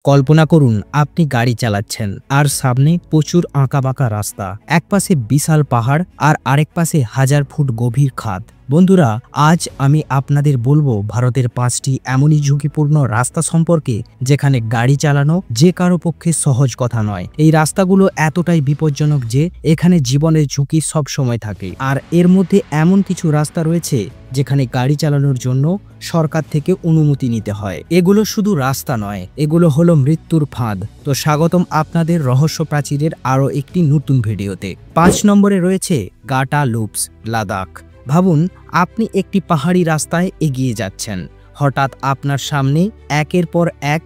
কল্পনা করুন আপনি গাড়ি চালাচ্ছেন আর সামনে প্রচুর আঁকাবাঁকা রাস্তা, এক পাশে বিশাল পাহাড় আর আরেক পাশে হাজার ফুট গভীর খাদ। বন্ধুরা, আজ আমি আপনাদের বলবো ভারতের 5টি এমনই ঝুঁকিপূর্ণ রাস্তা সম্পর্কে যেখানে গাড়ি চালানো যে কারো পক্ষে সহজ কথা নয়। এই রাস্তাগুলো এতটাই বিপজ্জনক যে এখানে জীবনের ঝুঁকি সব সময় থাকে। আর এর মধ্যে এমন কিছু রাস্তা রয়েছে যেখানে গাড়ি চালানোর জন্য সরকার থেকে অনুমতি নিতে হয়। এগুলো শুধু রাস্তা নয়, এগুলো হলো মৃত্যুর ফাঁদ। তো স্বাগতম আপনাদের রহস্য প্রাচীরের আরও একটি নতুন ভিডিওতে। 5 নম্বরে রয়েছে গাটা লুপস, লাদাখ। ভাবুন, আপনি একটি পাহাড়ি রাস্তায় এগিয়ে যাচ্ছেন। হঠাৎ আপনার সামনে একের পর এক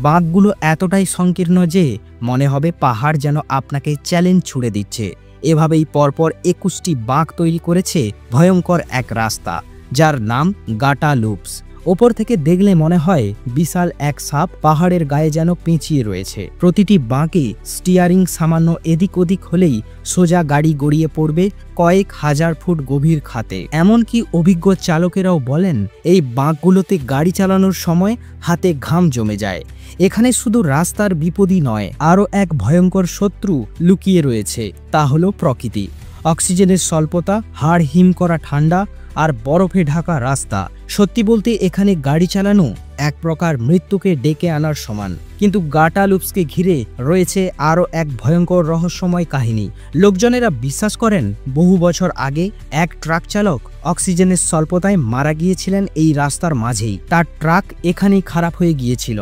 বাঁকগুলো এতটাই সংকীর্ণ যে মনে হবে পাহাড় যেন আপনাকে চ্যালেঞ্জ ছুড়ে দিচ্ছে। এভাবেই পরপর 21টি বাঁক তৈরি করেছে ভয়ঙ্কর এক রাস্তা, যার নাম গাটা লুপস। ওপর থেকে দেখলে মনে হয় বিশাল এক সাপ পাহাড়ের গায়ে যেন পেঁচিয়ে রয়েছে। প্রতিটি বাঁকে স্টিয়ারিং সামান্য এদিক ওদিক হলেই সোজা গাড়ি গড়িয়ে পড়বে কয়েক হাজার ফুট গভীর খাতে। এমনকি অভিজ্ঞ চালকেরাও বলেন এই বাঁকগুলোতে গাড়ি চালানোর সময় হাতে ঘাম জমে যায়। এখানে শুধু রাস্তার বিপদই নয়, আরও এক ভয়ঙ্কর শত্রু লুকিয়ে রয়েছে, তা হলো প্রকৃতি। অক্সিজেনের স্বল্পতা, হাড় হিম করা ঠান্ডা আর বরফে ঢাকা রাস্তা। সত্যি বলতে এখানে গাড়ি চালানো এক প্রকার মৃত্যুকে ডেকে আনার সমান। কিন্তু গাটা লুপসকে ঘিরে রয়েছে আরও এক ভয়ঙ্কর রহস্যময় কাহিনী। লোকজনেরা বিশ্বাস করেন বহু বছর আগে এক ট্রাক চালক অক্সিজেনের স্বল্পতায় মারা গিয়েছিলেন এই রাস্তার মাঝেই। তার ট্রাক এখানেই খারাপ হয়ে গিয়েছিল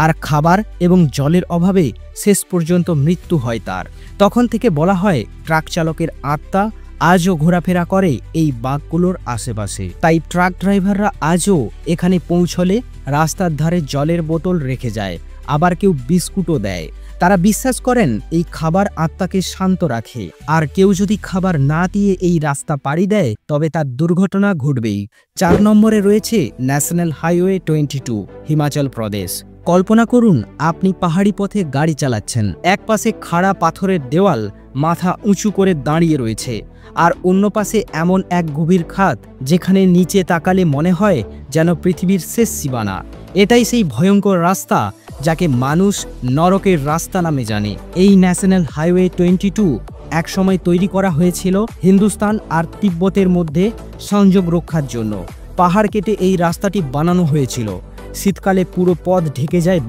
আর খাবার এবং জলের অভাবে শেষ পর্যন্ত মৃত্যু হয় তার। তখন থেকে বলা হয় ট্রাক চালকের আত্মা আজও ঘোরাফেরা করে এই বাঁকগুলোর আশেপাশে। তাই ট্রাক ড্রাইভাররা আজও এখানে পৌঁছলে রাস্তার ধারে জলের বোতল রেখে যায়, আবার কেউ বিস্কুটও দেয়। তারা বিশ্বাস করেন এই খাবার আত্মাকে শান্ত রাখে, আর কেউ যদি খাবার না দিয়ে এই রাস্তা পাড়ি দেয় তবে তার দুর্ঘটনা ঘটবেই। 4 নম্বরে রয়েছে ন্যাশনাল হাইওয়ে 22, হিমাচল প্রদেশ। কল্পনা করুন আপনি পাহাড়ি পথে গাড়ি চালাচ্ছেন, এক পাশে খাড়া পাথরের দেওয়াল মাথা উঁচু করে দাঁড়িয়ে রয়েছে, আর অন্য পাশে এমন এক গভীর খাদ যেখানে নিচে তাকালে মনে হয় যেন পৃথিবীর শেষ সীমানা। এটাই সেই ভয়ঙ্কর রাস্তা যাকে মানুষ নরকের রাস্তা নামে জানে। এই ন্যাশনাল হাইওয়ে 22 একসময় তৈরি করা হয়েছিল হিন্দুস্তান আর তিব্বতের মধ্যে সংযোগ রক্ষার জন্য। পাহাড় কেটে এই রাস্তাটি বানানো হয়েছিল। শীতকালে পুরো পথ ঢেকে যায়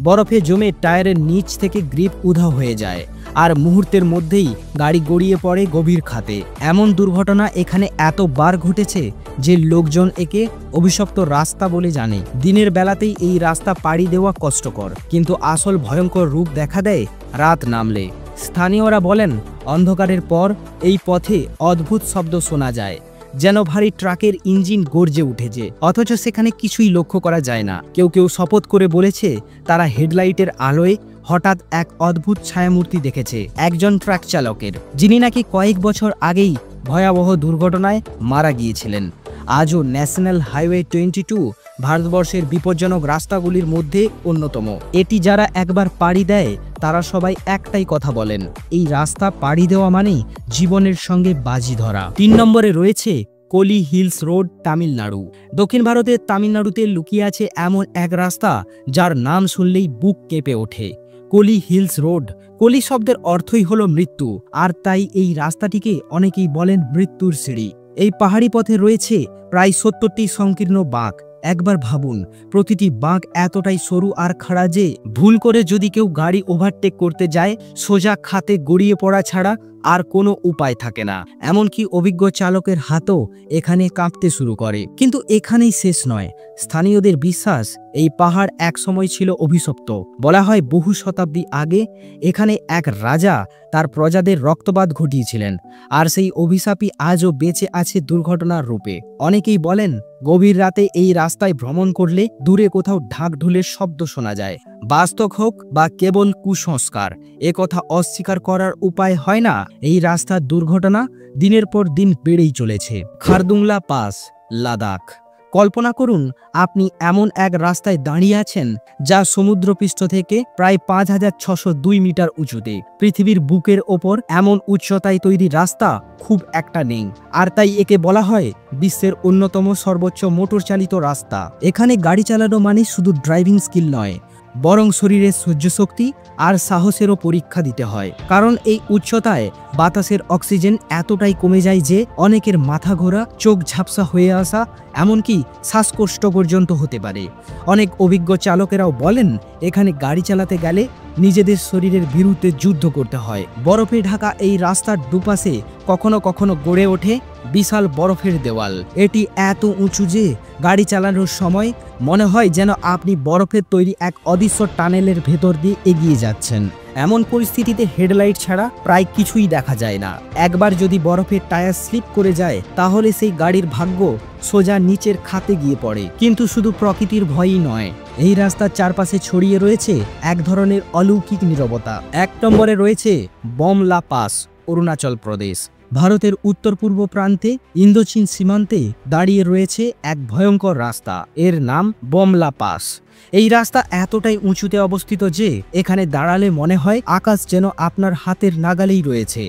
বরফে জমে টায়ারের নিচ থেকে গ্রিপ উধাও হয়ে যায়, আর মুহূর্তের মধ্যেই গাড়ি গড়িয়ে পড়ে গভীর খাতে। এমন দুর্ঘটনা এখানে এতবার ঘটেছে যে লোকজন একে অভিশপ্ত রাস্তা বলে জানে। দিনের বেলাতেই এই রাস্তা পাড়ি দেওয়া কষ্টকর, কিন্তু আসল ভয়ঙ্কর রূপ দেখা দেয় রাত নামলে। স্থানীয়রা বলেন অন্ধকারের পর এই পথে অদ্ভুত শব্দ শোনা যায়, যেন ভারী ট্রাকের ইঞ্জিন গর্জে উঠেছে, অথচ সেখানে কিছুই লক্ষ্য করা যায় না। কেউ শপথ করে বলেছে তারা হেডলাইটের আলোয় হঠাৎ এক অদ্ভুত ছায়ামূর্তি দেখেছে একজন ট্রাক চালকের, যিনি নাকি কয়েক বছর আগেই ভয়াবহ দুর্ঘটনায় মারা গিয়েছিলেন। আজও ন্যাশনাল হাইওয়ে 22 ভারতবর্ষের বিপজ্জনক রাস্তাগুলির মধ্যে অন্যতম। এটি যারা একবার পাড়ি দেয় তারা সবাই একটাই কথা বলেন, এই রাস্তা পাড়ি দেওয়া মানেই জীবনের সঙ্গে বাজি ধরা। 3 নম্বরে রয়েছে কোলি হিলস রোড, তামিলনাড়ু। দক্ষিণ ভারতের তামিলনাড়ুতে লুকিয়ে আছে এমন এক রাস্তা যার নাম শুনলেই বুক কেঁপে ওঠে। Koli hills road. কোলি শব্দের অর্থই হলো মৃত্যু, আর তাই এই রাস্তাটিকে অনেকেই বলেন মৃত্যুর সিঁড়ি। এই পাহাড়ি পথে রয়েছে প্রায় 70টি সংকীর্ণ বাঁক। একবার ভাবুন, প্রতিটি বাঁক এতটাই সরু আর খাড়া যে ভুল করে যদি কেউ গাড়ি ওভারটেক করতে যায় সোজা খাতে গড়িয়ে পড়া ছাড়া আর কোনো উপায় থাকে না। এমনকি অভিজ্ঞ চালকের হাতও এখানে কাঁপতে শুরু করে। কিন্তু এখানেই শেষ নয়। স্থানীয়দের বিশ্বাস এই পাহাড় একসময় ছিল অভিশপ্ত। বলা হয় বহু শতাব্দী আগে এখানে এক রাজা তার প্রজাদের রক্তপাত ঘটিয়েছিলেন, আর সেই অভিশাপই আজও বেঁচে আছে দুর্ঘটনার রূপে। অনেকেই বলেন গভীর রাতে এই রাস্তায় ভ্রমণ করলে দূরে কোথাও ঢাকঢোলের শব্দ শোনা যায়। বাস্তব হোক বা কেবল কুসংস্কার, একথা অস্বীকার করার উপায় হয় না। এই রাস্তার দুর্ঘটনা দিনের পর দিন বেড়েই চলেছে। খারদুংলা পাস, লাদাখ। কল্পনা করুন আপনি এমন এক রাস্তায় দাঁড়িয়ে আছেন যা সমুদ্রপৃষ্ঠ থেকে প্রায় 5602 মিটার উঁচুতে। পৃথিবীর বুকের ওপর এমন উচ্চতায় তৈরি রাস্তা খুব একটা নেই, আর তাই একে বলা হয় বিশ্বের অন্যতম সর্বোচ্চ মোটর চালিত রাস্তা। এখানে গাড়ি চালানো মানে শুধু ড্রাইভিং স্কিল নয়, বরং শরীরের সহ্য শক্তি আর সাহসেরও পরীক্ষা দিতে হয়। কারণ এই উচ্চতায় বাতাসের অক্সিজেন এতটাই কমে যায় যে অনেকের মাথা ঘোরা, চোখ ঝাপসা হয়ে আসা, এমনকি শ্বাসকষ্ট পর্যন্ত হতে পারে। অনেক অভিজ্ঞ চালকেরাও বলেন এখানে গাড়ি চালাতে গেলে নিজেদের শরীরের বিরুদ্ধে যুদ্ধ করতে হয়। বরফে ঢাকা এই রাস্তার দুপাশে কখনো কখনো গড়ে ওঠে বিশাল বরফের দেওয়াল। এটি এত উঁচু যে গাড়ি চালানোর সময় মনে হয় যেন আপনি বরফের তৈরি এক অদৃশ্য টানেলের ভেতর দিয়ে এগিয়ে যাচ্ছেন। এমন পরিস্থিতিতে হেডলাইট ছাড়া প্রায় কিছুই দেখা যায় না। একবার যদি বরফের টায়ার স্লিপ করে যায় তাহলে সেই গাড়ির ভাগ্য সোজা নিচের খাতে গিয়ে পড়ে। কিন্তু শুধু প্রকৃতির ভয়ই নয়, এই রাস্তার চারপাশে ছড়িয়ে রয়েছে এক ধরনের অলৌকিক নীরবতা। 1 নম্বরে রয়েছে বমলা পাস, অরুণাচল প্রদেশ। ভারতের উত্তর পূর্ব প্রান্তে ইন্দোচীন সীমান্তে দাঁড়িয়ে রয়েছে এক ভয়ঙ্কর রাস্তা। এর নাম বমলা পাস। এই রাস্তা এতটাই উঁচুতে অবস্থিত যে এখানে দাঁড়ালে মনে হয় আকাশ যেন আপনার হাতের নাগালেই রয়েছে।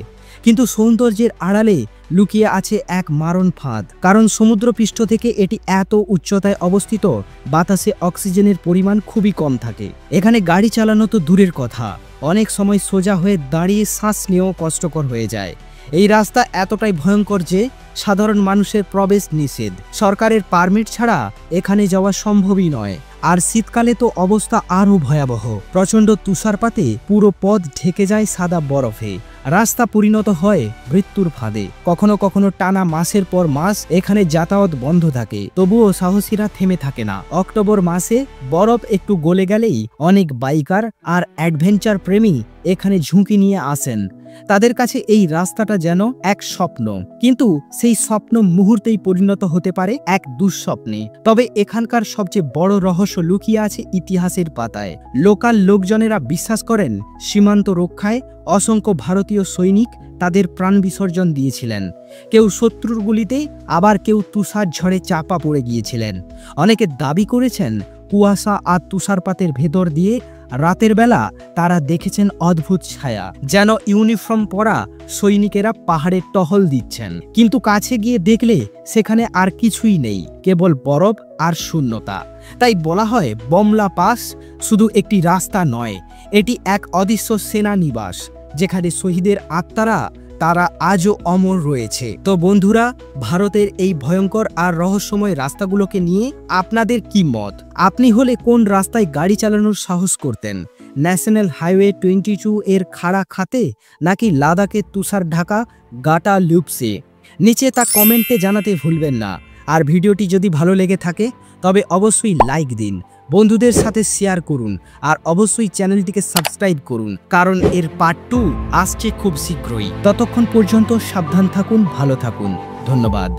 কিন্তু সৌন্দর্যের আড়ালে লুকিয়ে আছে এক মারণ ফাঁদ। কারণ সমুদ্রপৃষ্ঠ থেকে এটি এত উচ্চতায় অবস্থিত, বাতাসে অক্সিজেনের পরিমাণ খুবই কম থাকে। এখানে গাড়ি চালানো তো দূরের কথা, অনেক সময় সোজা হয়ে দাঁড়িয়ে শ্বাস নেওয়াও কষ্টকর হয়ে যায়। এই রাস্তা এতটাই ভয়ঙ্কর যে সাধারণ মানুষের প্রবেশ নিষেধ। সরকারের পারমিট ছাড়া এখানে যাওয়া সম্ভবই নয়। আর শীতকালে তো অবস্থা আরও ভয়াবহ। প্রচণ্ড তুষারপাতে পুরো পথ ঢেকে যায় সাদা বরফে। রাস্তা পরিণত হয় মৃত্যুর ফাঁদে। কখনো কখনো টানা মাসের পর মাস এখানে যাতায়াত বন্ধ থাকে, তবুও সাহসীরা থেমে থাকে না। অক্টোবর মাসে বরফ একটু গলে গেলেই অনেক বাইকার আর অ্যাডভেঞ্চার প্রেমী এখানে ঝুঁকি নিয়ে আসেন। তাদের কাছে এই রাস্তাটা যেন এক স্বপ্ন, কিন্তু সেই স্বপ্ন মুহূর্তেই পরিণত হতে পারে এক দুঃস্বপ্নে। তবে এখানকার সবচেয়ে বড় রহস্য লুকিয়ে আছে ইতিহাসের পাতায়। লোকাল লোকজনেরা বিশ্বাস করেন সীমান্ত রক্ষায় অসংখ্য ভারতীয় সৈনিক তাদের প্রাণ বিসর্জন দিয়েছিলেন। কেউ শত্রুর গুলিতে, আবার কেউ তুষার ঝড়ে চাপা পড়ে গিয়েছিলেন। অনেকে দাবি করেছেন কুয়াশা আর তুষারপাতের ভেতর দিয়ে রাতের বেলা তারা দেখেছেন অদ্ভুত ছায়া, যেন ইউনিফর্ম পরা সৈনিকেরা পাহাড়ে টহল দিচ্ছেন। কিন্তু কাছে গিয়ে দেখলে সেখানে আর কিছুই নেই, কেবল বরফ আর শূন্যতা। তাই বলা হয় বমলা পাস শুধু একটি রাস্তা নয়, এটি এক অদৃশ্য সেনানিবাস, যেখানে শহীদের আত্মারা তারা আজও অমর রয়েছে। তো বন্ধুরা, ভারতের এই ভয়ঙ্কর আর রহস্যময় রাস্তাগুলোকে নিয়ে আপনাদের কি মত? আপনি হলে কোন রাস্তায় গাড়ি চালানোর সাহস করতেন? ন্যাশনাল হাইওয়ে 22 এর খাড়া খাতে, নাকি লাদাখের তুষার ঢাকা গাটা লুপসে? নিচে তা কমেন্টে জানাতে ভুলবেন না। আর ভিডিওটি যদি ভালো লেগে থাকে তবে অবশ্যই লাইক দিন, বন্ধুদের সাথে শেয়ার করুন, আর অবশ্যই চ্যানেলটিকে সাবস্ক্রাইব করুন, কারণ এর পার্ট 2 আসছে খুব শীঘ্রই। ততক্ষণ পর্যন্ত সাবধান থাকুন, ভালো থাকুন। ধন্যবাদ।